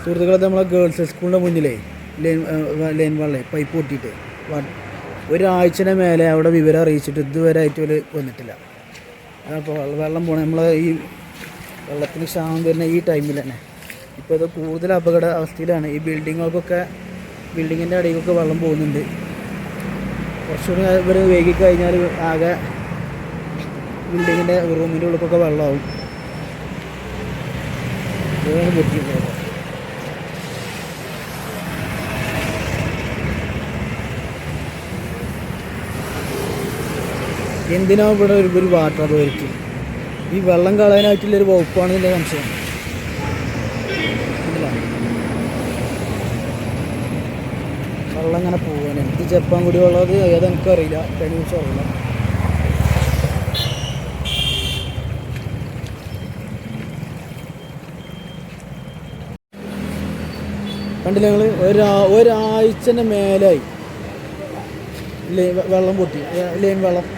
സുഹൃത്തുക്കളെ, നമ്മളെ ഗേൾസ് സ്കൂളിൻ്റെ മുന്നിലേ ലൈൻ വെള്ളം പൈപ്പ് പൊട്ടിയിട്ട് ഒരാഴ്ചയുടെ മേലെ അവിടെ വിവരം അറിയിച്ചിട്ട് ഇതുവരെ ആയിട്ട് ഒരു വന്നിട്ടില്ല. അപ്പോൾ വെള്ളം പോകണം നമ്മളെ ഈ വെള്ളത്തിന് ക്ഷാമം വരുന്ന ഈ ടൈമിൽ തന്നെ. ഇപ്പോൾ ഇത് കൂടുതൽ അപകട അവസ്ഥയിലാണ്. ഈ ബിൽഡിങ്ങിൻ്റെ അടിയിലൊക്കെ വെള്ളം പോകുന്നുണ്ട്. കുറച്ചുകൂടി ഇവർ വൈകിക്കഴിഞ്ഞാൽ ആകെ ബിൽഡിങ്ങിൻ്റെ റൂമിൻ്റെ ഉള്ളിലൊക്കെ വെള്ളമാവും. ഇതാണ് പറ്റിയിട്ടുള്ളത്. എന്തിനാ ഇവിടെ ഒരു വാട്ടർ അതോറിറ്റി? ഈ വെള്ളം കളയാനായിട്ടുള്ളൊരു വകുപ്പാണെന്നുള്ള സംശയം. വെള്ളം ഇങ്ങനെ പോകാൻ എന്ത് ജപ്പാൻ കൂടി ഉള്ളത് ഏതെനിക്കറിയില്ല, അതിനെക്കുറിച്ച് അറിയില്ല. കണ്ടില്ല ഞങ്ങൾ ഒരാഴ്ചൻ്റെ മേലായി വെള്ളം പൊട്ടി, ലൈൻ വെള്ളം.